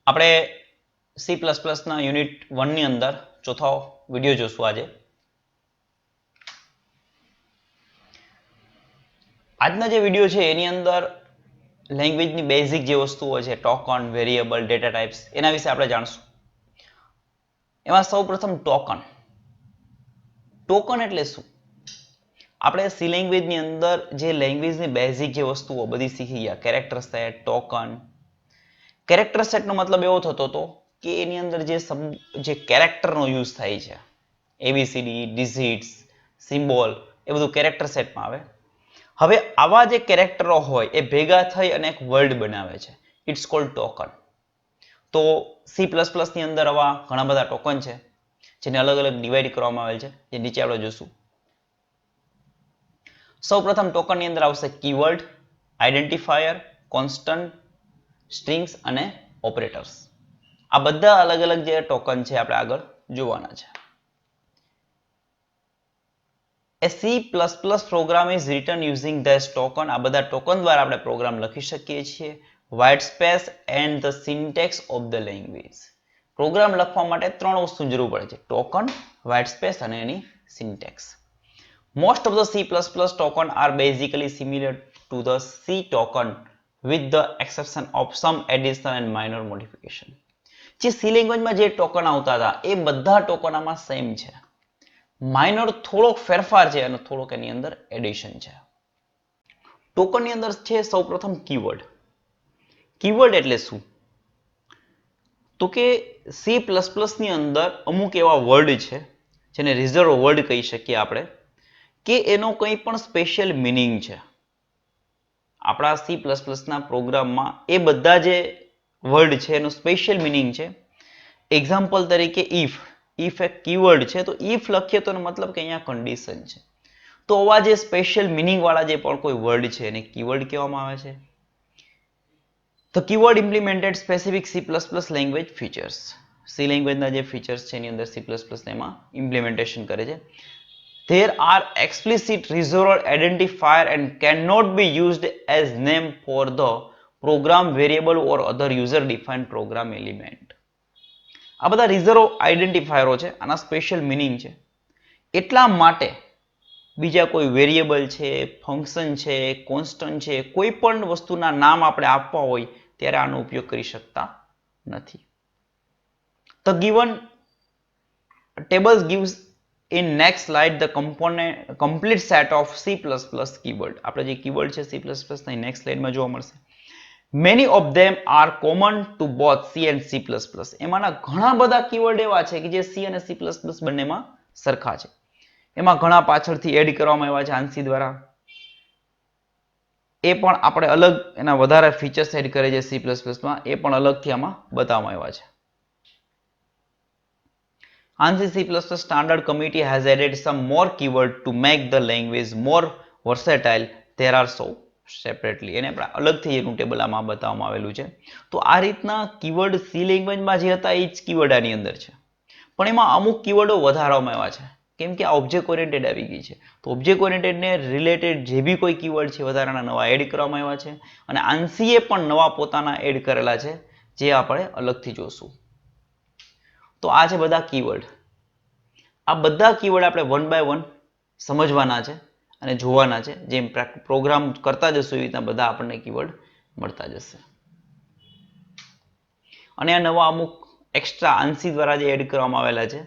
આપણે C++ ના unit 1 ની અંદર ચોથો વિડિયો જોશું આજે. આજના જે વિડિયો છે એની અંદર લેંગ્વેજની બેઝિક જે વસ્તુઓ છે ટોકન, વેરિયેબલ, ડેટા ટાઈપ્સ એના વિશે આપણે જાણશું. એમાં સૌપ્રથમ ટોકન. ટોકન એટલે શું? આપણે સી લેંગ્વેજની અંદર જે લેંગ્વેજની બેઝિક જે વસ્તુઓ બધી શીખી ગયા, કેરેક્ટર સેટ, ટોકન. કેરેક્ટર સેટનો મતલબ એવો થતો હતો કે એની અંદર જે કેરેક્ટરનો યુઝ થાય છે, એબીસીડી, ડિઝિટ્સ, સિમ્બોલ, એ બધું કેરેક્ટર સેટમાં આવે. હવે આવા જે કેરેક્ટરો હોય એ ભેગા થઈ અને એક વર્ડ બનાવે છે. It's called token. તો C++ ની અંદર આવા ઘણા બધા ટોકન છે જેને અલગ અલગ ડિવાઈડ કરવામાં આવેલ છે, જે નીચે આપણે જોશું. સૌપ્રથમ ટોકનની અંદર આવશે કીવર્ડ, આઈડેન્ટિફાયર, કોન્સ્ટન્ટ, સ્ટ્રિંગ્સ અને ઓપરેટર્સ. આ બધા અલગ અલગ જે ટોકન છે આપણે આગળ જોવાના છે. A C++ program is written using this token. આ બધા ટોકન દ્વારા આપણે પ્રોગ્રામ લખી શકીએ છીએ. White space and the syntax of the language. Program લખવા માટે ત્રણ વસ્તુની જરૂર પડે છે: ટોકન, white space અને એની syntax. Most of the C++ token are basically similar to the C token with the exception of some additional and minor modification. જે C લેંગ્વેજમાં જે ટોકન આવતા હતા એ બધા ટોકન આમાં સેમ છે. માઇનર થોડોક ફેરફાર છે અને થોડોક એની અંદર એડિશન છે. ટોકનની અંદર છે સૌપ્રથમ કીવર્ડ. કીવર્ડ એટલે શું? તો કે C++ ની અંદર અમુક એવા વર્ડ છે જેને રિઝર્વ વર્ડ કહી શકીએ આપણે, કે એનો કંઈ પણ સ્પેશિયલ મિનિંગ છે. આપણા C++ ના પ્રોગ્રામમાં એ બધા જે વર્ડ છે એનો સ્પેશિયલ મિનિંગ છે. એક્ઝામ્પલ તરીકે ઇફ એક કીવર્ડ છે, તો ઇફ લખીએ તો એનો મતલબ કે અહીંયા કન્ડિશન છે. તો આવા જે સ્પેશિયલ મિનિંગ વાળા જે પણ કોઈ વર્ડ છે એને કીવર્ડ કહેવામાં આવે છે. The keyword implemented specific C++ language features. C લેંગ્વેજના જે ફીચર્સ છે એની અંદર C++ એમાં ઇમ્પ્લિમેન્ટેશન કરે છે. There are explicit reserved identifier and cannot be used as name for the program variable or other user defined program element. આ બધા reserve આઈડેન્ટિફાયરો છે, આના સ્પેશિયલ મિનિંગ છે. એટલા માટે બીજા કોઈ વેરિયેબલ છે, ફંક્શન છે, કોન્સ્ટન્ટ છે, કોઈ પણ વસ્તુના નામ આપણે આપવા હોય ત્યારે આનો ઉપયોગ કરી શકતા નથી. The given tables gives in next slide the complete set of C++ keyword. આપણે જે કીવર્ડ છે C++ ના નેક્સ્ટ સ્લાઇડમાં જોવા મળશે. Many of them are common to both C and C++. એમાંના ઘણા બધા કીવર્ડ એવા છે કે જે C અને C++ બંનેમાં સરખા છે. એમાં ઘણા પાછળથી એડ કરવામાં આવ્યા છે આંસી દ્વારા. એ પણ આપણે અલગ એના વધારે ફીચર્સ એડ કરે છે C++ માં, એ પણ અલગથી આમાં બતાવવામાં આવ્યા છે. ANSI C++ standard committee has added some more keyword to make the language more versatile. There are so separately એને આપણે અલગથી એનું ટેબલ આમાં બતાવવામાં આવેલું છે. તો આ રીતના કીવર્ડ સી લેંગ્વેજમાં જે હતા એ જ કીવર્ડ આની અંદર છે, પણ એમાં અમુક કીવર્ડો વધારવામાં આવ્યા છે કેમ કે આ ઓબ્જેક્ટ ઓરિએન્ટેડ આવી ગઈ છે. તો ઓબ્જેક્ટ ઓરિએન્ટેડને રિલેટેડ જે બી કોઈ કીવર્ડ છે વધારાના નવા એડ કરવામાં આવ્યા છે, અને આંસીએ પણ નવા પોતાના એડ કરેલા છે જે આપણે અલગથી જોશું. તો આ છે બધા કીવર્ડ. આ બધા કીવર્ડ આપણે વન બાય વન સમજવાના છે અને જોવાના છે. જેમ પ્રોગ્રામ કરતા જશું એવી રીતના બધા આપણને કીવર્ડ મળતા જશે. અને આ નવા અમુક એક્સ્ટ્રા આંસી દ્વારા જે એડ કરવામાં આવેલા છે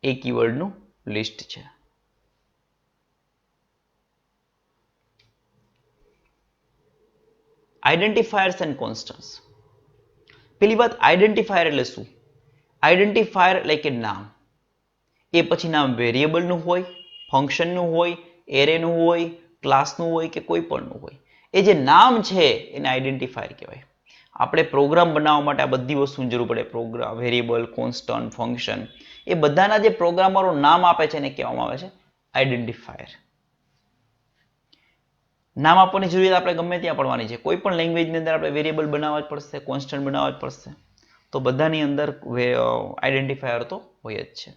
એ કીવર્ડનું લિસ્ટ છે. આઈડેન્ટિફાયર્સ એન્ડ કોન્સ્ટન્ટ્સ. પેલી વાત, આઈડેન્ટિફાયર એટલે શું? આઈડેન્ટિફાયર એટલે કે નામ. એ પછી નામ વેરિયેબલનું હોય, ફંક્શનનું હોય, એરેનું હોય, ક્લાસનું હોય કે કોઈ પણનું હોય. એ જે નામ છે એને આઈડેન્ટિફાયર કહેવાય. આપણે પ્રોગ્રામ બનાવવા માટે આ બધી વસ્તુની જરૂર પડે. પ્રોગ્રામ, વેરિયેબલ, કોન્સ્ટન્ટ, ફંક્શન, એ બધાના જે પ્રોગ્રામરો નામ આપે છે એને કહેવામાં આવે છે આઈડેન્ટિફાયર. નામ આપવાની જરૂરિયાત આપણે ગમે ત્યાં પડવાની છે. કોઈ પણ લેંગ્વેજની અંદર આપણે વેરિયેબલ બનાવવા જ પડશે, કોન્સ્ટન્ટ બનાવવા જ પડશે. તો બધાની અંદર આઈડેન્ટિફાયર તો હોય જ છે.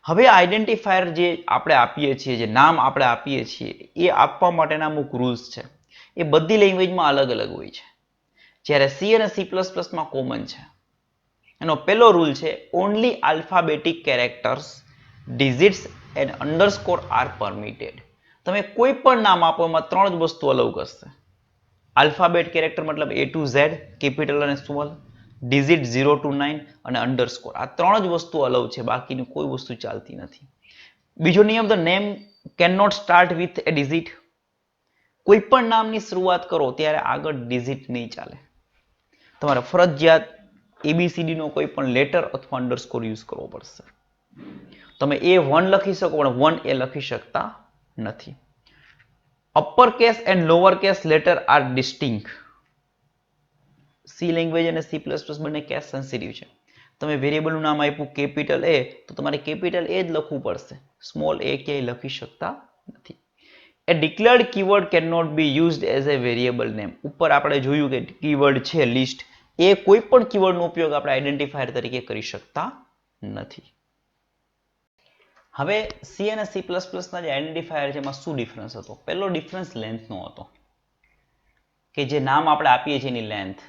હવે આઈડેન્ટિફાયર જે આપણે આપીએ છીએ, જે નામ આપણે આપીએ છીએ, એ આપવા માટેના અમુક રૂલ્સ છે. એ બધી લેંગ્વેજમાં અલગ અલગ હોય છે. જ્યારે C અને C++ માં કોમન છે. એનો પહેલો રૂલ છે only alphabetic characters digits and underscore are permitted. તમે કોઈ પણ નામ આપો એમાં 3 જ વસ્તુ અલાઉ કરશે. આલ્ફાબેટ કેરેક્ટર મતલબ A to Z, કેપિટલ અને સ્મોલ, ડિજિટ 0 to 9 અને અંડરસ્કોર. આ 3 જ વસ્તુ અલાઉ છે, બાકીની કોઈ વસ્તુ ચાલતી નથી. બીજો નિયમ, the name can not start with a digit. કોઈ પણ નામની શરૂઆત કરો ત્યારે આગળ ડિજિટ નહીં ચાલે. તમારે ફરજિયાત ABCD નો કોઈ પણ લેટર અથવા અંડરસ્કોર યુઝ કરવો પડશે. તમે A1 લખી શકો પણ 1A લખી શકતા નથી. Upper case and lower case letter are distinct. C language અને C++ બંને કેસ સેન્સિટિવ છે. તમે વેરિયેબલનું નામ આપ્યું કેપિટલ A તો તમારે કેપિટલ A જ લખવું પડશે. સ્મોલ a ક્યાંય લખી શકતા નથી. A declared keyword cannot be used as a variable name. ઉપર આપણે જોયું કે કીવર્ડ છે લિસ્ટ, એ કોઈ પણ કીવર્ડનો ઉપયોગ આપણે આઈડેન્ટિફાયર તરીકે કરી શકતા નથી. હવે C અને C++ ના જે આઈડેન્ટિફાયર છે એમાં શું ડિફરન્સ હતો? પહેલો ડિફરન્સ લેન્થનો હતો, કે જે નામ આપણે આપીએ છીએ એની લેન્થ.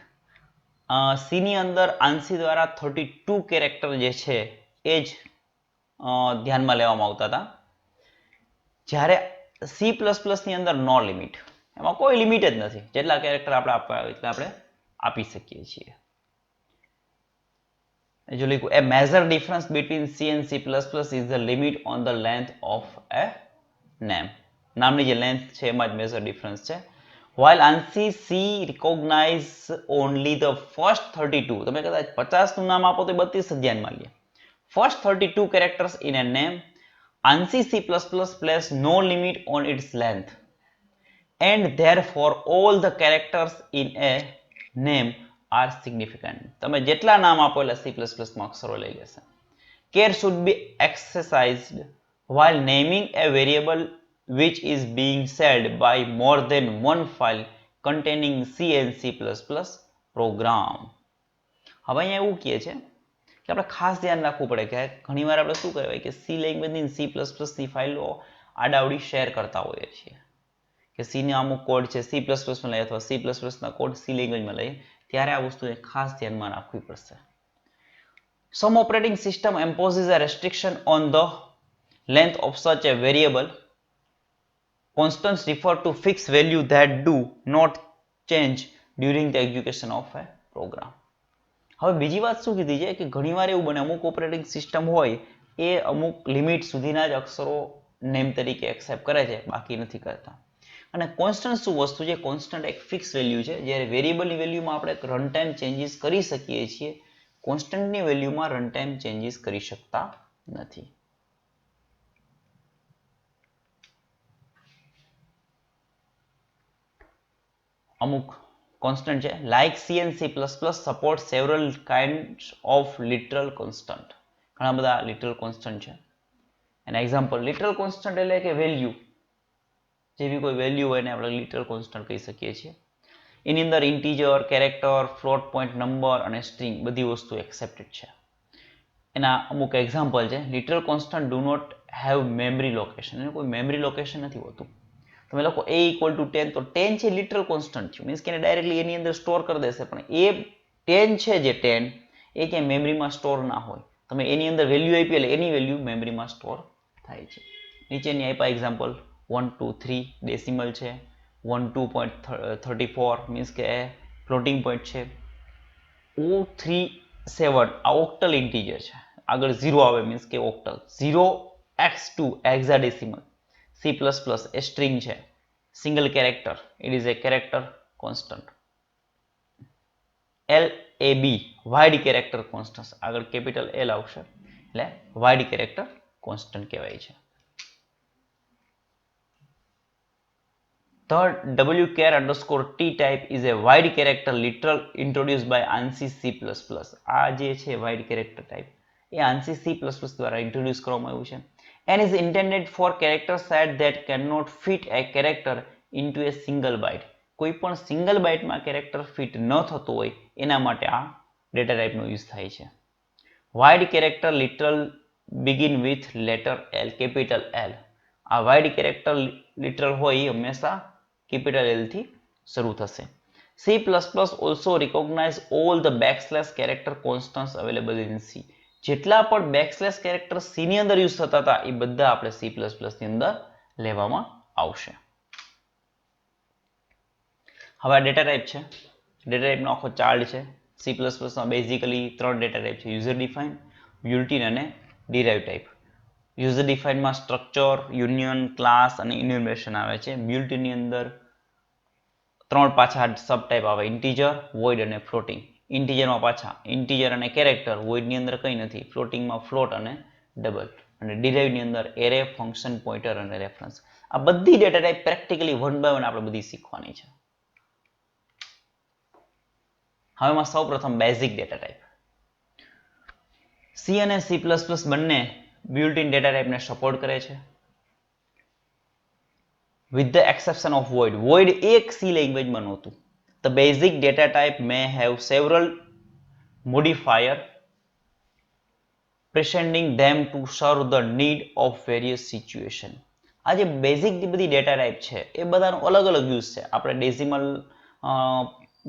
C ની અંદર આંશી દ્વારા 32 કેરેક્ટર જે છે એ જ ધ્યાનમાં લેવામાં આવતા હતા. જ્યારે C++ ની અંદર નો લિમિટ, એમાં કોઈ લિમિટ જ નથી, જેટલા કેરેક્ટર આપણે આપવા હોય એટલા આપણે આપી શકીએ છીએ. જો લખ્યું a major difference between C and C++ is the limit on the length of a name. નામની જે લેન્થ છે એમાં જ મેજર ડિફરન્સ છે. while ANSI C recognize only the first 32, તમે કદાચ 50 નું નામ આપો તો 32 જ ધ્યાનમાં લે. first 32 characters in a name, ANSI C++ place no limit on its length, and therefore all the characters in a name are significant. તમે જેટલા નામ આપો એટલે C++ માં અક્ષરો લઈ લેશે. Care should be exercised while naming a variable which is being shared by more than one file containing C and C++ program. હવે અહીંયા એવું કહે છે કે આપણે ખાસ ધ્યાન રાખવું પડે કે ઘણીવાર આપણે શું કહેવાય કે C લેંગ્વેજની C++ ની ફાઇલો આડાવડી શેર કરતા હોઈએ છીએ, કે C ના અમુક કોડ છે C++ માં લઈએ અથવા C++ ના કોડ C લેંગ્વેજમાં લઈએ, ત્યારે આ વસ્તુને ખાસ ધ્યાનમાં રાખવી પડશે. Some operating system imposes a restriction on the length of such a variable. Constants refer to fixed value that do not change during the execution of a program. હવે બીજી વાત શું કીધી છે કે ઘણીવાર એવું બને અમુક ઓપરેટિંગ સિસ્ટમ હોય એ અમુક લિમિટ સુધીના જ અક્ષરો નેમ તરીકે એક્સેપ્ટ કરે છે, બાકી નથી કરતા. અને કોન્સ્ટન્ટ શું વસ્તુ છે? કોન્સ્ટન્ટ એક ફિક્સ વેલ્યુ છે, જ્યારે વેરિયેબલની વેલ્યુમાં આપણે રન ટાઈમ ચેન્જીસ કરી શકીએ છીએ, કોન્સ્ટન્ટની વેલ્યુમાં રન ટાઈમ ચેન્જીસ કરી શકતા નથી. અમુક કોન્સ્ટન્ટ છે like C and C++ support several kinds of literal constant. ઘણા બધા લિટરલ કોન્સ્ટન્ટ છે. એના એક્ઝામ્પલ, લિટરલ કોન્સ્ટન્ટ એટલે કે વેલ્યુ, જેવી કોઈ વેલ્યુ હોય એને આપણે લિટરલ કોન્સ્ટન્ટ કહી શકીએ છીએ. એની અંદર integer, character, float point number અને સ્ટ્રિંગ બધી વસ્તુ એક્સેપ્ટેડ છે. એના અમુક એક્ઝામ્પલ છે. Literal constant do not have memory location, એનું કોઈ મેમરી લોકેશન નથી હોતું. તમે લખો a = 10 તો 10 છે લિટરલ કોન્સ્ટન્ટ છે, મીન્સ કે એને ડાયરેક્ટલી એની અંદર સ્ટોર કરી દેશે, પણ એ 10 છે જે 10 એ ક્યાંય મેમરીમાં સ્ટોર ના હોય. તમે એની અંદર વેલ્યુ આપી એટલે એની વેલ્યુ મેમરીમાં સ્ટોર થાય છે. નીચેની આપ્યા એક્ઝામ્પલ 1 2 3 ડેસિમલ છે, 12.34 મીન્સ કે ફ્લોટિંગ પોઈન્ટ છે, 037 આ ઓક્ટલ ઇન્ટીજર છે, આગળ 0 આવે મીન્સ કે ઓક્ટલ, 0x2 હેક્સાડેસિમલ. C++ એ સ્ટ્રિંગ છે, single character, it is A character constant. LAB wide character constant, આગળ કેપિટલ L આવશે એટલે વાઇડ કેરેક્ટર કોન્સ્ટન્ટ કહેવાય છે. The WCHAR_T type is a wide character literal introduced by ANSI C++. આ જે છે wide character type એ ANSI C++ દ્વારા introduce કરવામાં આવ્યું છે. And is intended for character set that cannot fit a character into a single byte. કોઈ પણ single બાઇટમાં character fit ન થતો હોય એના માટે આ ડેટા ટાઈપનો યુઝ થાય છે. Wide character literal begin with letter L, capital L. આ વાઇડ કેરેક્ટર લિટરલ હોય એ હંમેશા કેપિટલ L થી શરૂ થશે. C++ also recognize all the backslash character constants available in C. જેટલા પણ બેકસ્લેશ કેરેક્ટર C ની અંદર યુઝ થતા હતા એ બધા આપણે C++ ની અંદર લેવામાં આવશે. હવે આ ડેટા ટાઈપ છે. ડેટા ટાઈપનો આખો ચાર્ટ છે. C++ માં બેઝિકલી ત્રણ ડેટા ટાઈપ છે, યુઝર ડિફાઇન, built-in અને ડિરાઇવ ટાઈપ. યુઝર ડિફાઇનમાં સ્ટ્રક્ચર, યુનિયન, ક્લાસ અને ઇન્યુમરેશન આવે છે. built-in ની અંદર ત્રણ પાછા સબ ટાઈપ આવે, ઇન્ટીજર, વોઇડ અને ફ્લોટિંગ. ઇન્ટીજરમાં પાછા ઇન્ટીજર અને કેરેક્ટર, વોઇડની અંદર કંઈ નથી, ફ્લોટિંગમાં ફ્લોટ અને ડબલ, અને ડિરાઇવની અંદર એરે, ફંક્શન, પોઇન્ટર અને રેફરન્સ. આ બધી data type practically one by one આપણે બધી શીખવાની છે. હવે એમાં સૌપ્રથમ બેઝિક ડેટા ટાઈપ. C અને C++ બંને built-in ડેટા ટાઈપને સપોર્ટ કરે છે. with the exception of void. Void એક C લેંગ્વેજમાં નહોતું. The basic data type may have several modifier presenting them to serve the need of various situation. આ જે basic બધી ડેટા ટાઈપ છે એ બધાનો અલગ અલગ યુઝ છે. આપણે ડેસિમલ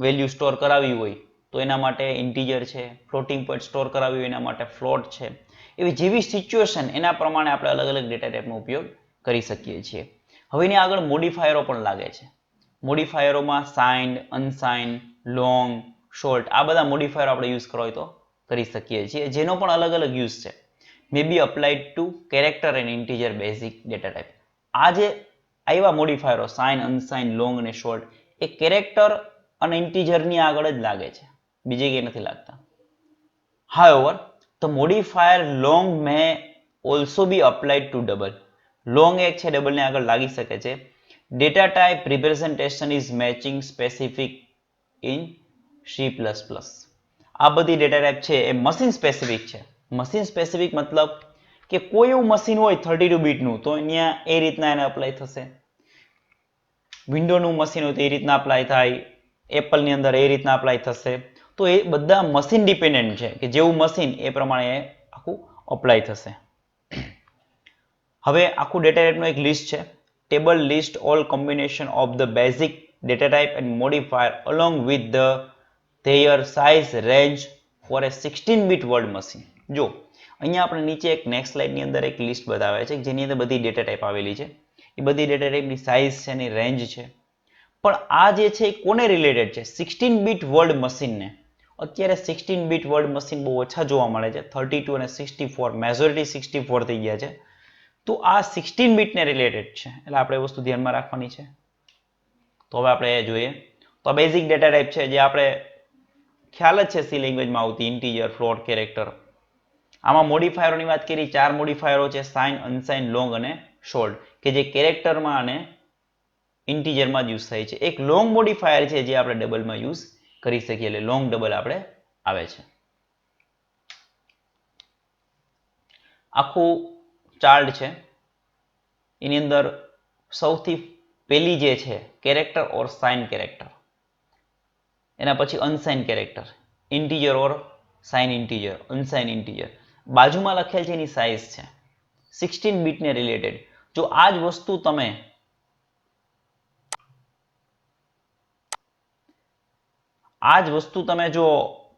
વેલ્યુ સ્ટોર કરાવી હોય તો એના માટે ઇન્ટીજર છે, ફ્લોટિંગ પોઈન્ટ સ્ટોર કરાવી હોય એના માટે ફ્લોટ છે. એવી જેવી સિચ્યુએશન એના પ્રમાણે આપણે અલગ અલગ ડેટા ટાઈપનો ઉપયોગ કરી શકીએ છીએ. હવે એની આગળ મોડિફાયરો પણ લાગે છે. મોડિફાયરોમાં સાઇન્ડ, અનસાઇન્ડ, લોંગ, શોર્ટ આ બધા મોડિફાયરો આપણે યુઝ કરવા હોય તો કરી શકીએ છીએ, જેનો પણ અલગ અલગ યુઝ છે. May be applied to character and integer basic data type. આ જે આવ્યા મોડિફાયરો સાઇન, અનસાઇન, લોંગ અને શોર્ટ એ કેરેક્ટર અને ઇન્ટીજરની આગળ જ લાગે છે, બીજે ક્યાંય નથી લાગતા. However, the modifier long may also be applied to double. Long એક છે, ડબલ ને આગળ લાગી શકે છે. Data type representation is matching specific in C++. આ બધી ડેટા ટાઈપ છે એ મશીન સ્પેસિફિક છે. મશીન સ્પેસિફિક મતલબ કે કોઈ એવું મશીન હોય 32 બીટનું તો અહીંયા એ રીતના એને અપ્લાય થશે. વિન્ડોનું મશીન હોય તો એ રીતના અપ્લાય થાય, એપલની અંદર એ રીતના અપ્લાય થશે. તો એ બધા મશીન ડિપેન્ડન્ટ છે કે જેવું મશીન એ પ્રમાણે આખું અપ્લાય થશે. હવે આખું ડેટા ટાઈપનું એક લિસ્ટ છે. Table list all combination of the basic data type and modifier along with the their size range for a 16-bit word machine. જો અહીંયા આપણે નીચે એક નેક્સ્ટ સ્લાઇડની અંદર એક લિસ્ટ બતાવે છે જેની અંદર બધી ડેટા ટાઈપ આવેલી છે. એ બધી ડેટા ટાઈપની સાઇઝ છે, એની રેન્જ છે. પણ આ જે છે એ કોને રિલેટેડ છે? 16-bit વર્ડ મશીનને. અત્યારે 16-bit વર્ડ મશીન બહુ ઓછા જોવા મળે છે. 32 અને 64, મેજોરિટી 64 થઈ ગયા છે. તો આ 16-bit ને રિલેટેડ છે, એટલે આપણે એ વસ્તુ ધ્યાનમાં રાખવાની છે. તો હવે આપણે એ જોઈએ. તો આ બેઝિક ડેટા ટાઈપ છે જે આપણે ખ્યાલ જ છે C લેંગ્વેજમાં આવતી, ઇન્ટીજર, ફ્લોટ, કેરેક્ટર. આમાં મોડિફાયરોની વાત કરી, 4 મોડિફાયરો છે, સાઇન, અનસાઇન, લોંગ અને શોર્ટ, કે જે કેરેક્ટરમાં અને ઇન્ટીજરમાં જ યુઝ થાય છે. એક લોંગ મોડિફાયર છે જે આપણે ડબલમાં યુઝ કરી શકીએ, એટલે લોંગ ડબલ આપણે આવે છે. આખું ચાર્ટ છે એની અંદર સૌથી પહેલી જે છે કેરેક્ટર ઓર સાઇન કેરેક્ટર, એના પછી અનસાઇન કેરેક્ટર, ઇન્ટીજર ઓર સાઇન ઇન્ટીજર, અનસાઇન ઇન્ટીજર. બાજુમાં લખેલ છે એની સાઇઝ છે 16 બીટ ને રિલેટેડ. જો આ જ વસ્તુ તમે જો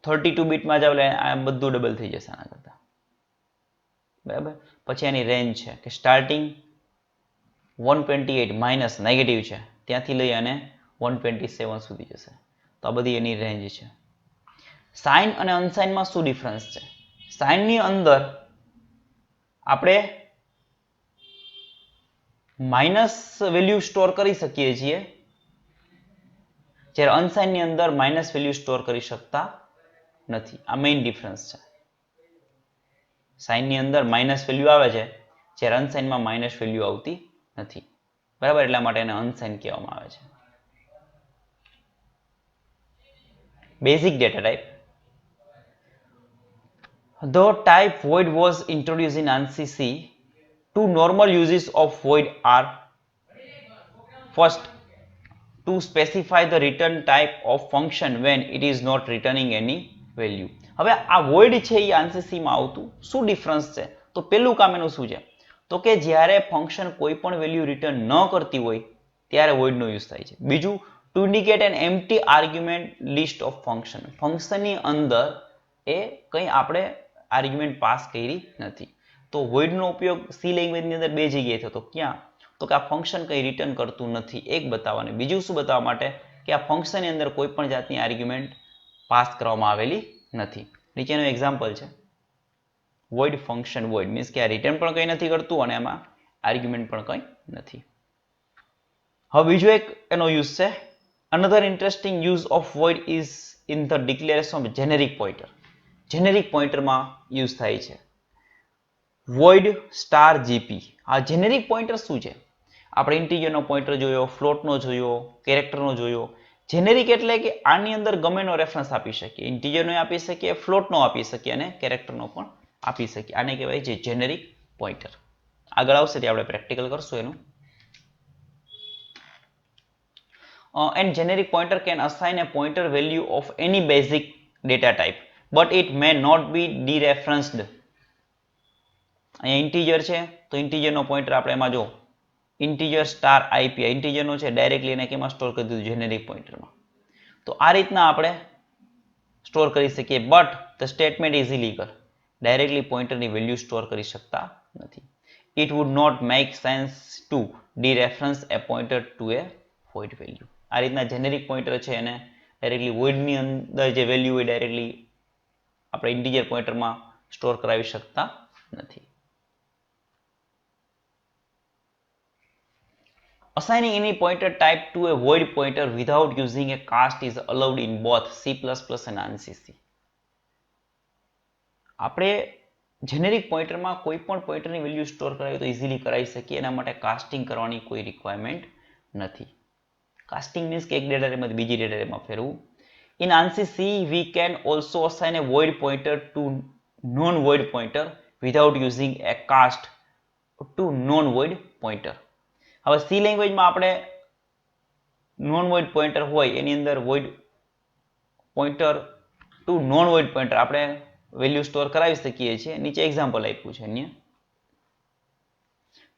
32 બીટમાં જાવ એટલે આ બધું ડબલ થઈ જશે આના કરતા. બરાબર. પછી એની રેન્જ છે કે સ્ટાર્ટિંગ 128 માઇનસ નેગેટિવ છે ત્યાંથી લઈ અને 127 સુધી જશે. તો આ બધી એની રેન્જ છે. સાઇન અને અનસાઇનમાં શું ડિફરન્સ છે? સાઇનની અંદર આપણે માઇનસ વેલ્યુ સ્ટોર કરી શકીએ છીએ, જ્યારે અનસાઇનની અંદર માઇનસ વેલ્યુ સ્ટોર કરી શકતા નથી. આ મેઇન ડિફરન્સ છે. સાઇનની અંદર માઇનસ વેલ્યુ આવે છે, જ્યારે અનસાઇનમાં માઇનસ વેલ્યુ આવતી નથી. બરાબર, એટલા માટે એને અનસાઇન કહેવામાં આવે છે. Basic data type. The type void was introduced in ANSI C. Two normal uses of void are: first, to specify the return type of function when it is not returning any value. હવે આ void છે એ ANSI C માં આવતું શું difference છે? તો પહેલું કામ એનું શું છે? તો કે જ્યારે ફંક્શન કોઈ પણ વેલ્યુ રિટર્ન ન કરતી હોય ત્યારે void નો યુઝ થાય છે. બીજું, to indicate an empty argument list of function. ફંક્શનની અંદર એ કંઈ આપણે આર્ગ્યુમેન્ટ પાસ કરી નથી. તો voidનો ઉપયોગ સી લેંગ્વેજની અંદર બે જગ્યાએ થતો. ક્યાં? તો કે આ ફંક્શન કંઈ રિટર્ન કરતું નથી, એક બતાવવાને. બીજું શું બતાવવા માટે? કે આ ફંક્શનની અંદર કોઈ પણ જાતની આર્ગ્યુમેન્ટ પાસ કરવામાં આવેલી નથી. નીચેનું એક્ઝામ્પલ છે. void ફંક્શન void મીન્સ કે આ રિટર્ન પણ કંઈ નથી કરતું અને એમાં આર્ગ્યુમેન્ટ પણ કંઈ નથી. હવે બીજો એક એનો યુઝ છે. Another interesting use of void is in the declaration of generic pointer. Generic pointer માં યુઝ થાય છે. void star gp. આ generic pointer શું છે? આપણે ઇન્ટીજરનો પોઇન્ટર જોયો, ફ્લોટનો જોયો, કેરેક્ટરનો જોયો. જેનેરિક એટલે કે આની અંદર ગમેનો રેફરન્સ આપી શકીએ. ઇન્ટીજરનો આપી શકીએ, ફ્લોટનો આપી શકીએ અને કેરેક્ટરનો પણ આપી શકીએ. આને કહેવાય છે જેનેરિક પોઇન્ટર. આગળ આવશે તે આપણે પ્રેક્ટિકલ કરશું એનું. And generic pointer can assign a pointer value of any basic data type, but it may not be dereferenced. અહીંયા ઇન્ટીજર છે તો ઇન્ટીજરનો પોઇન્ટર આપણે એમાં જો ઇન્ટીજર સ્ટાર આઈપી ઇન્ટીજરનો છે, ડાયરેક્ટલી એને કેમાં સ્ટોર કરી દીધું? જેનેરિક પોઇન્ટરમાં. તો આ રીતના આપણે સ્ટોર કરી શકીએ, but the statement is illegal. Directly પોઇન્ટરની વેલ્યુ સ્ટોર કરી શકતા નથી. It would not make sense to dereference a pointer to a void value. આ રીતના જેનેરિક પોઇન્ટર છે એને ડાયરેક્ટલી voidની અંદર જે વેલ્યુ હોય ડાયરેક્ટલી આપણે ઇન્ટીજર પોઇન્ટરમાં સ્ટોર કરાવી શકતા નથી. Assigning any pointer type to a void pointer without using a cast is allowed in both C++ and ANSI C. આપણે જેનેરિક પોઇન્ટરમાં કોઈ પણ પોઇન્ટરની વેલ્યુ સ્ટોર કરાવી તો ઇઝીલી કરાવી શકીએ. એના માટે કાસ્ટિંગ કરવાની કોઈ રિક્વાયરમેન્ટ નથી. કાસ્ટિંગ મીન્સ કે એક ડેટા ટાઈપમાંથી બીજી data ટાઈપમાં ફેરવું. In ANSI C, we can also assign a void pointer to non-void pointer without using a cast to non-void pointer. હવે સી લેંગ્વેજમાં આપણે નોન વોઇડ પોઇન્ટર હોય એની અંદર void pointer to non void pointer આપણે value store કરાવી શકીએ છીએ. નીચે એક્ઝામ્પલ આપ્યું છે અહીંયા.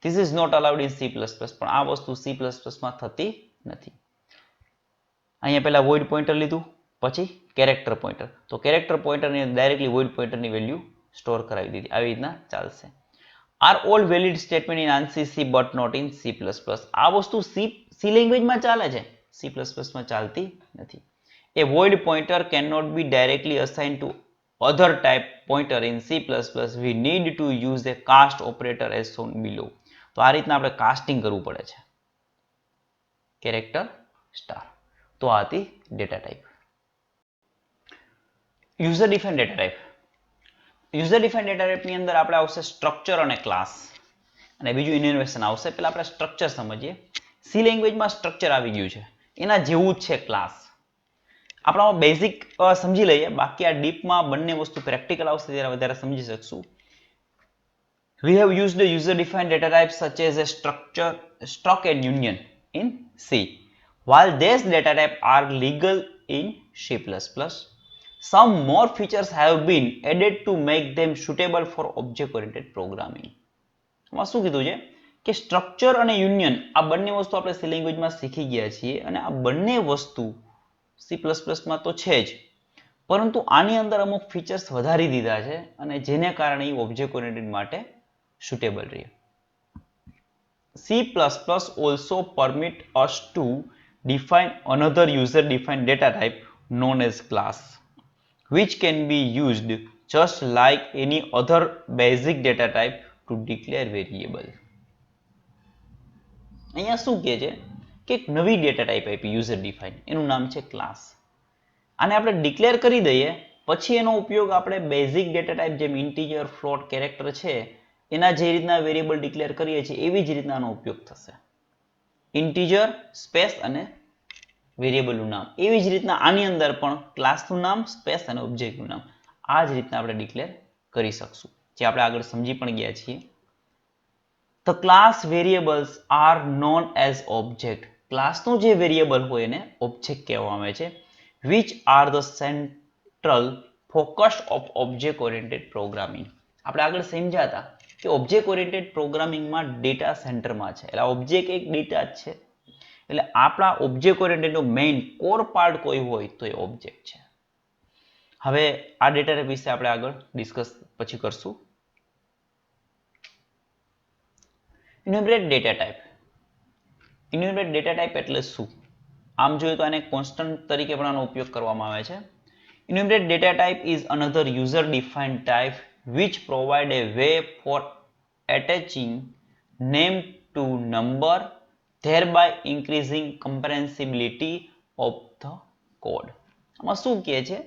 This is not allowed in C plus plus, પણ આ વસ્તુ સી પ્લસ પ્લસમાં થતી નથી. અહીંયા પહેલા વોઇડ પોઇન્ટર લીધું, પછી કેરેક્ટર પોઇન્ટર. તો કેરેક્ટર પોઇન્ટરની ડાયરેક્ટલી વોઇડ પોઇન્ટરની વેલ્યુ સ્ટોર કરાવી દીધી. આવી રીતના ચાલશે. Are all valid statement in ANSI C but not in C++? આ વસ્તુ સી લેંગ્વેજમાં ચાલે છે, C++ માં ચાલતી નથી. A void pointer cannot be directly assigned to other type pointer in C++. We need to use a cast operator as shown below. તો આ રીતના આપણે કાસ્ટિંગ કરવું પડે છે. Character star. તો આ હતી data type. User defined data type. User defined data ટાઈપની અંદર આપણે આવશે સ્ટ્રક્ચર અને ક્લાસ, અને બીજું ઇનોવેશન આવશે. પહેલા આપણે સ્ટ્રક્ચર સમજીએ. સી લેંગ્વેજમાં સ્ટ્રક્ચર આવી ગયું છે, એના જેવું જ છે ક્લાસ. આપણામાં બેઝિક સમજી લઈએ, બાકી આ ડીપમાં બંને વસ્તુ પ્રેક્ટિકલ આવશે ત્યારે વધારે સમજી શકશું. We have used the user defined data types such as a structure, struct and union in C. While these data types are legal in C++, some more features have been added to make them suitable for object-oriented programming. આમાં શું કીધું છે કે structure અને union આ બંને વસ્તુ આપણે સી લેંગ્વેજમાં શીખી ગયા છીએ, અને આ બંને વસ્તુ સી પ્લસ પ્લસમાં તો છે જ, પરંતુ આની અંદર અમુક ફીચર્સ વધારી દીધા છે અને જેને કારણે એ ઓબ્જેક્ટ ઓરિએન્ટેડ માટે સુટેબલ રહે. C++ also permit us to define another user defined data type known as class, which can be used just like any other basic data type to declare variable. અહીંયા શું કહે છે કે એક નવી data type આપી user define, એનું નામ છે ક્લાસ. આને આપણે ડિક્લેર કરી દઈએ પછી એનો ઉપયોગ આપણે બેઝિક ડેટા ટાઈપ જેમ ઇન્ટીજર, ફ્લોટ, કેરેક્ટર છે એના જે રીતના વેરિયેબલ ડિક્લેર કરીએ છીએ એવી જ રીતના આનો ઉપયોગ થશે. ઇન્ટીજર, સ્પેસ અને વેરિયેબલનું નામ, એવી જ રીતના આની અંદર પણ ક્લાસનું નામ, સ્પેસ અને ઓબ્જેક્ટનું નામ આ જ રીતના આપણે ડિક્લેર કરી શકશું, જે આપણે આગળ સમજી પણ ગયા છીએ. The class variables are known as object. ક્લાસનો જે વેરિયેબલ હોય એને ઓબ્જેક્ટ કહેવામાં આવે છે. Which are the central focus of object oriented programming. આપણે આગળ સમજ્યા હતા કે ઓબ્જેક્ટ ઓરિએન્ટેડ પ્રોગ્રામિંગમાં ડેટા સેન્ટરમાં છે, એટલે ઓબ્જેક્ટ એક ડેટા જ છે એટલે આપણા ઓબ્જેક્ટ ઓરિએન્ટેડનો મેઇન કોર પાર્ટ કોઈ હોય તો એ ઓબ્જેક્ટ છે. હવે આ ડેટા ટાઈપ વિશે આપણે આગળ ડિસ્કસ પછી કરશું. ઇન્યુમરેટ ડેટા ટાઈપ. ઇન્યુમરેટ ડેટા ટાઈપ એટલે શું? આમ જોઈએ તો આને કોન્સ્ટન્ટ તરીકે પણ આનો ઉપયોગ કરવામાં આવે છે. Enumerate data type is another user-defined type which provide a way for attaching name to number, thereby increasing comprehensibility of the code. આમાં શું કહે છે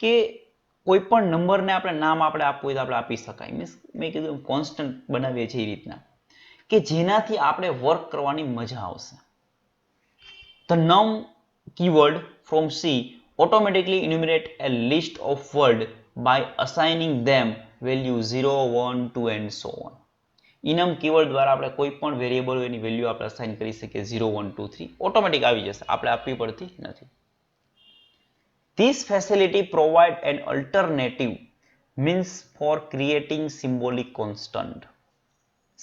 કે કોઈ પણ નંબરને આપણે નામ આપણે આપવું હોય તો આપણે આપી શકાય. મીન્સ મેં કીધું કોન્સ્ટન્ટ બનાવીએ છીએ એ રીતના કે જેનાથી આપણે વર્ક કરવાની મજા આવશે. The num keyword from C automatically enumerate a list of words by assigning them value 0, 1, 2 and so on. enum keyword દ્વારા આપણે કોઈ પણ વેરિયેબલ એની વેલ્યુ આપણે અસાઇન કરી શકીએ 0, 1, 2, 3 ઓટોમેટિક આવી જશે, આપણે આપવી પડતી નથી. This facility provide an alternative means for creating symbolic constant.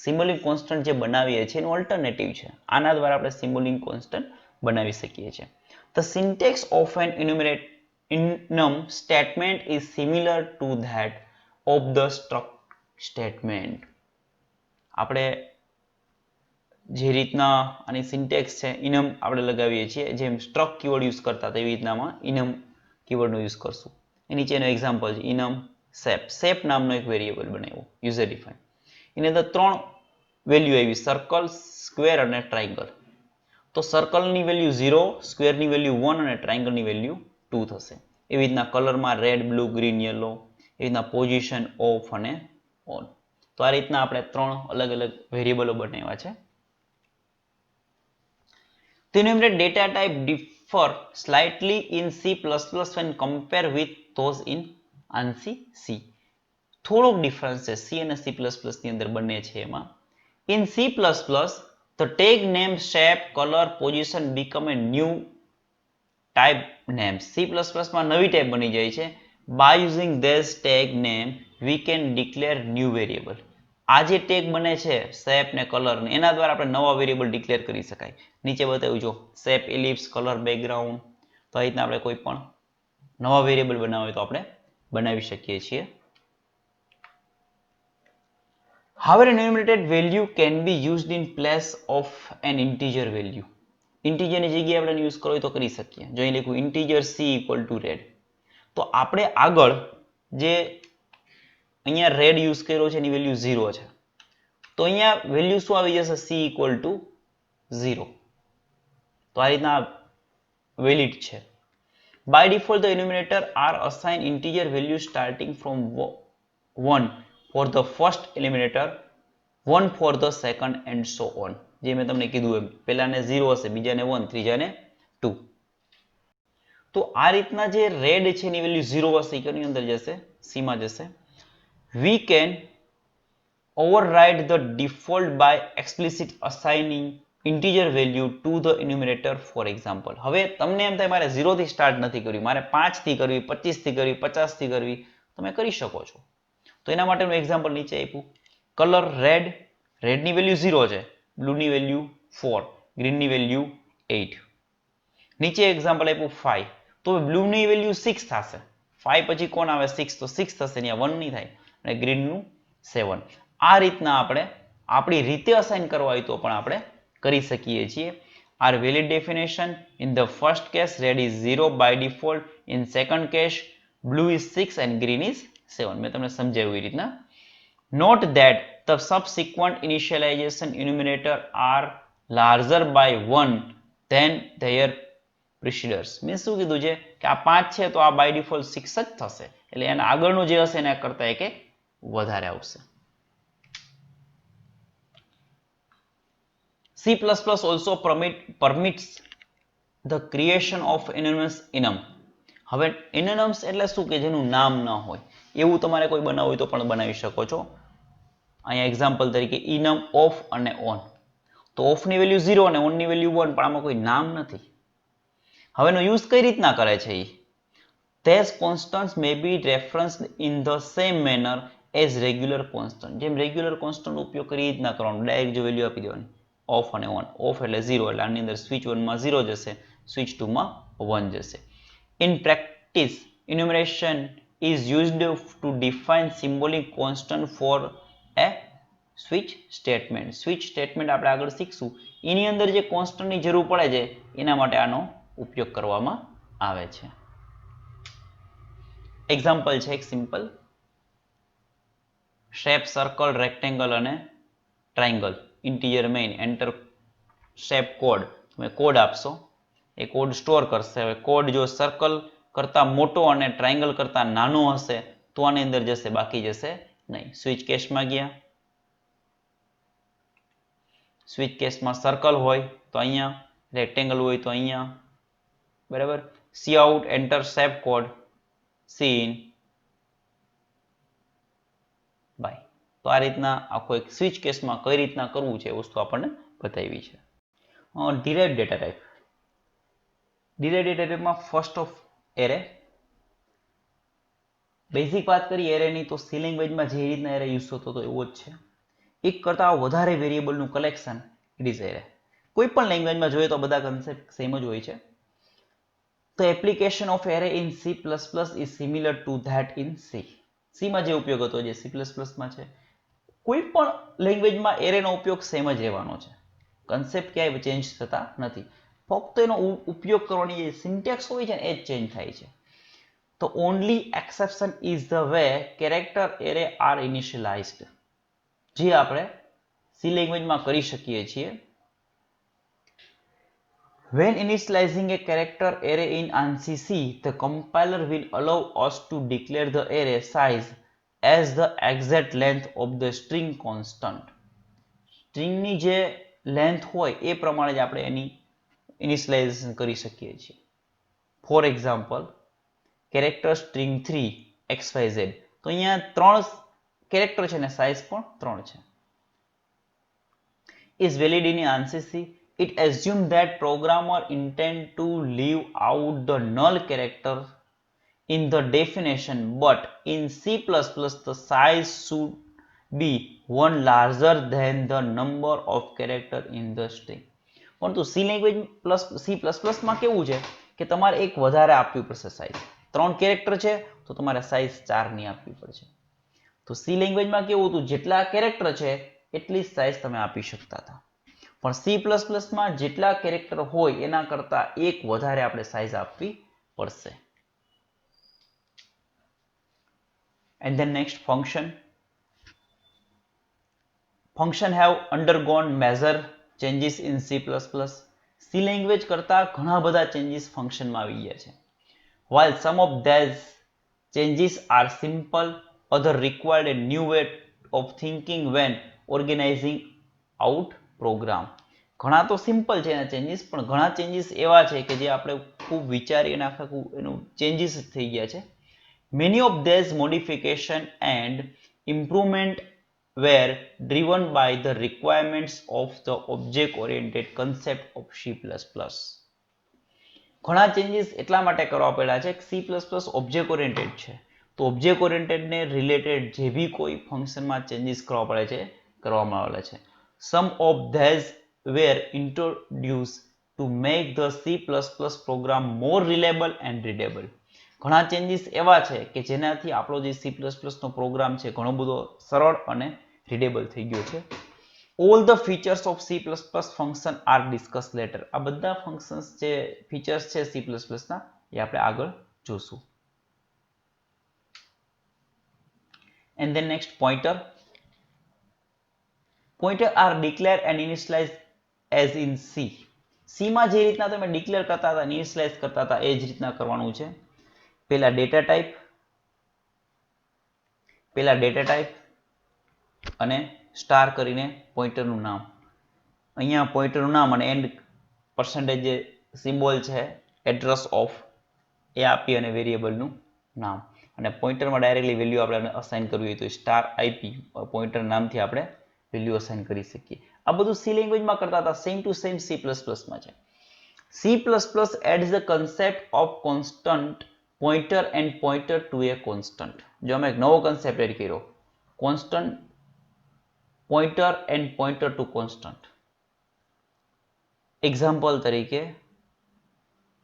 Symbolic constant જે બનાવીએ છીએ એનું ઓલ્ટરનેટિવ છે. આના દ્વારા આપણે સિમ્બોલિક કોન્સ્ટન્ટ બનાવી શકીએ છીએ. The syntax of an enum statement is similar to that of the struct statement. આપણે જે રીતના આની સિન્ટેક્સ છે enum આપણે લગાવીએ છીએ, જેમ struct કીવર્ડ યુઝ કરતા તેવી રીતનામાં enum કીવર્ડનો યુઝ કરશું. એ નીચેનો એક્ઝામ્પલ છે enum shape. shape નામનો એક વેરિયેબલ બનાવ્યો યુઝર ડિફાઇન. એની અંદર 3 વેલ્યુ આવી, સર્કલ, સ્ક્વેર અને ટ્રાયંગલ. તો સર્કલની વેલ્યુ 0, સ્ક્વેરની વેલ્યુ 1 અને ટ્રાયંગલની વેલ્યુ 2 થશે. એવી રીતના કલરમાં રેડ, બ્લુ, ગ્રીન, યલો, એવી રીતના પોઝિશન, ઓફ અને ઓન. તો આ રીતના આપણે 3 અલગ અલગ વેરિયેબલો બનાવ્યા છે. The enumerated data type differ slightly in C++ when compared with those in ANSI C. થોડોક ડિફરન્સ છે C અને C++ ની અંદર બંને છે એમાં. In C++, the tag name, shape, color, position become a new type name. C++ માં નવી ટાઈપ બની જાય છે. By using this tag name, we can declare new variable. આ જે ટેગ બને છે શેપ ને કલર ને એના દ્વારા આપણે નવા વેરિયેબલ ડિક્લેર કરી શકાય. નીચે બતાવ્યું જો શેપ, એલિપ્સ, કલર, બેકગ્રાઉન્ડ. તો આ રીતના આપણે કોઈ પણ નવા વેરિયેબલ બનાવવા હોય તો આપણે બનાવી શકીએ છીએ. However, enumerated value can be used in place of an integer value. Integer ની જગ્યાએ આપણે યુઝ કરવો હોય તો કરી શકીએ. જો અહીં લખ્યું integer c equal to red. તો આપણે આગળ જે અહીંયા red યુઝ કર્યો છે એની વેલ્યુ 0 છે. તો અહીંયા વેલ્યુ શું આવી જશે c equal to 0. તો આ રીતના વેલિડ છે. By default, the enumerator are assigned integer value starting from 1 for the first eliminator, 1 for the second and so on. જે મેં તમને કીધું એમ પહેલાને 0 હશે, બીજાને 1, ત્રીજાને 2. તો આ રીતના જે રેડ છે એની વેલ્યુ 0 હશે એ કોની અંદર જશે? C માં જશે. We can override the default by explicit assigning integer value to the enumerator, for example. હવે તમને એમ થાય મારે 0 થી સ્ટાર્ટ નથી કરવી, મારે 5 થી કરવી, 25 થી કરવી, 50 થી કરવી, તમે કરી શકો છો. તો એના માટેનું એક્ઝામ્પલ નીચે આપ્યું. કલર રેડ, રેડની વેલ્યુ 0 છે, બ્લુની વેલ્યુ 4, ગ્રીનની વેલ્યુ 8. નીચે એક્ઝામ્પલ આપ્યું 5. તો બ્લુની વેલ્યુ 6 થશે. 5 પછી કોણ આવે? 6. તો 6 થશે, અહીંયા 1 નહીં થાય. અને ગ્રીનનું 7. આ રીતના આપણે આપણી રીતે અસાઇન કરવા હોય તો પણ આપણે કરી શકીએ છીએ. Our valid definition: in the first case, red is 0 by default. In second case, blue is 6 and green is 7. મેં તમને સમજાવ્યું એ રીતના. Note that the subsequent initialization enumerator are larger by 1 than their preceders. Means શું કીધું છે કે આ 5 છે તો આ બાય ડિફોલ્ટ 6 જ થશે. એટલે એના આગળનું જે હશે એના કરતા એક વધારે આવશે. C++ also permits the creation of anonymous enum. હવે anonymous એટલે શું કે જેનું નામ ન હોય એવું તમારે કોઈ બનાવવું હોય તો પણ બનાવી શકો છો. અહીંયા એક્ઝામ્પલ તરીકે enum off અને on. તો off ની વેલ્યુ 0 અને on ની વેલ્યુ 1, પણ આમાં કોઈ નામ નથી. હવે એનો યુઝ કઈ રીતના કરે છે એ? These constants may be referenced in the same manner as regular constant. જેમ રેગ્યુલર કોન્સ્ટન્ટ ઉપયોગ કરી રીતના કરવાનો, ડાયરેક્ટ જો વેલ્યુ આપી દેવાની. ઓફ અને ઓન. ઓફ એટલે 0 એટલે આની અંદર સ્વિચ 1 માં 0 જશે, સ્વિચ 2 માં 1 જશે. In practice, enumeration is used to define symbolic constant for a switch statement. Switch statement આપણે આગળ શીખશું. એની અંદર જે કોન્સ્ટન્ટની જરૂર પડે છે એના માટે આનો ઉપયોગ કરવામાં આવે છે. એક્ઝામ્પલ છે એક સિમ્પલ. શેપ સર્કલ, રેક્ટેંગલ અને triangle. Integer main enter shape code. તમે કોડ આપશો, એ કોડ સ્ટોર કરશે. હવે કોડ જો સર્કલ કરતા મોટો અને ટ્રાયંગલ કરતા નાનો હશે તો આની અંદર જશે, બાકી જશે નહીં. સ્વિચ કેસમાં ગયા, સ્વિચ કેસમાં સર્કલ હોય તો અહીંયા, રેક્ટેંગલ હોય તો અહીંયા, બરાબર. Cout enter shape code, cin by. તો આ રીતના આખો એક સ્વિચ કેસમાં કઈ રીતના કરવું છે એ વસ્તુ આપણને બતાવી છે. Derived data type. Derived data ટાઈપમાં ફર્સ્ટ ઓફ એરે. બેઝિક વાત કરીએ એરેની તો સી લેંગ્વેજમાં જે રીતના એરે યુઝ થતો હતો એવો જ છે. એક કરતા વધારે વેરિયેબલનું કલેક્શન ઇટ ઇઝ એરે. કોઈ પણ લેંગ્વેજમાં જોઈએ તો બધા કન્સેપ્ટ સેમ જ હોય છે. The application of array in C++ is similar to that in C. C માં જે ઉપયોગ હતો જે C++ માં છે. કોઈ પણ લેંગ્વેજમાં એરેનો ઉપયોગ સેમ જ રહેવાનો છે. કન્સેપ્ટ ક્યાંય ચેન્જ થતા નથી. ફક્ત એનો ઉપયોગ કરવાની જે સિન્ટેક્સ હોય છે ને એ જ ચેન્જ થાય છે. The only exception is the way character array are initialized. જે આપણે C લેંગ્વેજમાં કરી શકીએ છીએ. When initializing a character array in ANSI C, the compiler will allow us to declare the array size as the exact length of the string constant. સ્ટ્રિંગની જે length હોય એ પ્રમાણે જ આપણે એની ઇનિશિયલાઇઝેશન કરી શકીએ છીએ. For example, character string 3 XYZ. તો અહીંયા 3 કેરેક્ટર છે ને સાઇઝ પણ 3 છે. Is valid in ANSI C. It assumes that programmer intend to leave out the null character in the definition, but in C++ the size should be one larger than the number of character in the string. પરંતુ C language plus C++ માં કેવું છે કે તમારે એક વધારે આપવી પડશે સાઇઝ. 3 કેરેક્ટર છે તો તમારે સાઇઝ 4 ની આપવી પડશે. તો C લેંગ્વેજમાં કેવું હતું, જેટલા કેરેક્ટર છે એટલી સાઇઝ તમે આપી શકતા હતા. પણ C++ માં જેટલા કેરેક્ટર હોય એના કરતા એક વધારે આપણે સાઇઝ આપવી પડશે. And then next function. Function have undergone major changes in C++. C language કરતા ઘણા બધા ચેન્જીસ ફંક્શનમાં આવી ગયા છે. While some of these changes are simple, others required a new way of thinking when organizing out program. ઘણા તો simple છે એના ચેન્જીસ, પણ ઘણા ચેન્જીસ એવા છે કે જે આપણે ખૂબ વિચારી અને આખું એનું ચેન્જીસ થઈ ગયા છે. Many of these modification and improvement were driven by the requirements of the object-oriented concept of C++. ઘણા ચેન્જીસ એટલા માટે કરવા પડ્યા છે કે C++ ઓબ્જેક્ટ ઓરિએન્ટેડ છે. તો ઓબ્જેક્ટ ઓરિએન્ટેડને રિલેટેડ જે બી કોઈ ફંક્શનમાં ચેન્જીસ કરવા પડે છે કરવામાં આવેલા છે. Some of these were introduced to make the C++ program more reliable and readable. ઘણા ચેન્જીસ એવા છે કે જેનાથી આપણો જે C++ નો પ્રોગ્રામ છે ઘણો બધો સરળ અને રીડેબલ થઈ ગયો છે. All the features of C++ function are discussed later. આ બધા ફંક્શન્સ જે ફીચર્સ છે C++ ના એ આપણે આગળ જોશું. And then next pointer. Pointer are declared and initialized as in C. C માં જે રીતના તમે ડિક્લેર કરતા હતા, ઇનિશિયલાઇઝ કરતા હતા એ જ રીતના કરવાનું છે. પહેલા ડેટા ટાઈપ અને સ્ટાર કરીને પોઇન્ટરનું નામ. અહીંયા પોઇન્ટરનું નામ અને એન્ડ પર્સન્ટેજ જે સિમ્બોલ છે એડ્રેસ ઓફ એ આપી અને વેરિયેબલનું નામ. અને પોઇન્ટરમાં ડાયરેક્ટલી વેલ્યુ આપણે અસાઇન કરવી હોય તો સ્ટાર આપી પોઇન્ટર નામથી આપણે વેલ્યુ અસાઇન કરી શકીએ. આ બધું સી લેંગ્વેજમાં કરતા હતા, સેમ ટુ સેમ C++ માં છે. C++ adds the concept of constant pointer and pointer to a constant. જો અમે એક નવો કન્સેપ્ટ એડ કર્યો, constant pointer and pointer to constant. Example તરીકે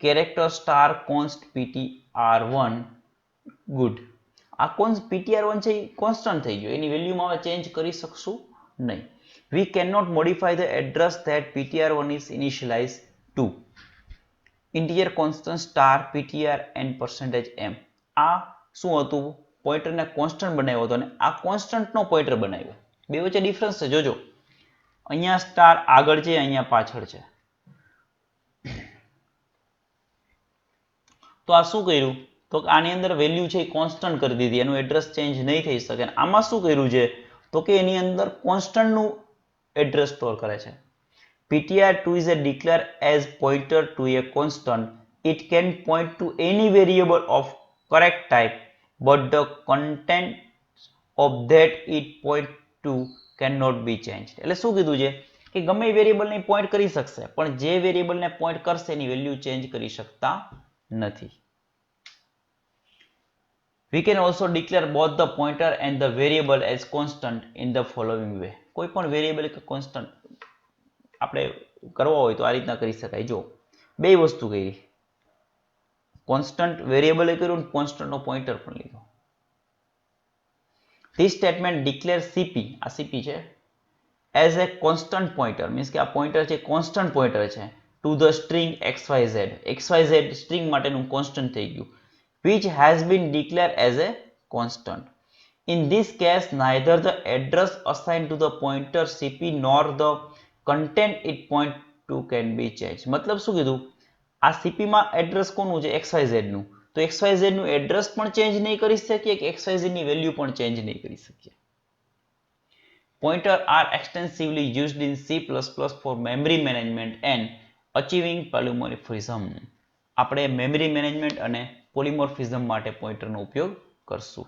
કેરેક્ટર સ્ટાર કોન્સ્ટ ptr1 ગુડ. આ ptr1 છે એ કોન્સ્ટન્ટ થઈ ગયો, એની વેલ્યુમાં હવે ચેન્જ કરી શકશું નહીં. We cannot modify the address that ptr1 is initialized to. Integer constant star ptr and %m. આ શું હતું? પોઈન્ટરને કોન્સ્ટન્ટ બનાવ્યો હતો અને આ કોન્સ્ટન્ટનો પોઈન્ટર બનાવ્યો. બે વચ્ચે ડિફરન્સ છે, જોજો. અહીંયા સ્ટાર આગળ છે, અહીંયા પાછળ છે. તો આ શું કર્યું? તો આની અંદર વેલ્યુ છે એ કોન્સ્ટન્ટ કરી દીધી, એનું એડ્રેસ ચેન્જ નહીં થઈ શકે. આમાં શું કર્યું છે? તો કે એની અંદર કોન્સ્ટન્ટનું એડ્રેસ સ્ટોર કરે છે. ptr2 is a declare as pointer to a constant. It can point to any variable of correct type, but the content of that it point to cannot be changed. એટલે શું કીધું છે કે ગમે વેરિયેબલને point કરી શકશે, પણ જે વેરિયેબલને પોઈન્ટ કરશે એની વેલ્યુ ચેન્જ કરી શકતા નથી. We can also declare both the pointer and the variable as constant in the following way. કોઈ પણ વેરિયેબલ કે કોન્સ્ટન્ટ આપણે કરવો હોય તો આ રીતના કરી શકાય. જો બે વસ્તુ કરી, કોન્સ્ટન્ટ વેરિયેબલ કર્યું અને કોન્સ્ટન્ટનો પોઈન્ટર પણ લીધો. This statement declares cp, આ cp છે, as a constant pointer, means કે આ પોઈન્ટર છે કોન્સ્ટન્ટ પોઈન્ટર છે to the string xyz. xyz string માટેનું કોન્સ્ટન્ટ થઈ ગયું, which has been declared as a constant. In this case, neither the address assigned to the pointer cp nor the content it point to can be changed. મતલબ શું કીધું? આ cp માં address કોનું છે? xyz નું. તો xyz નું એડ્રેસ પણ ચેન્જ નહીં કરી શકીએ કે xyz ની વેલ્યુ પણ ચેન્જ નહીં કરી શકીએ. Pointer are extensively used in C++ for memory management and achieving polymorphism. આપણે મેમરી મેનેજમેન્ટ અને પોલિમોર્ફિઝમ માટે પોઈન્ટરનો ઉપયોગ કરશું.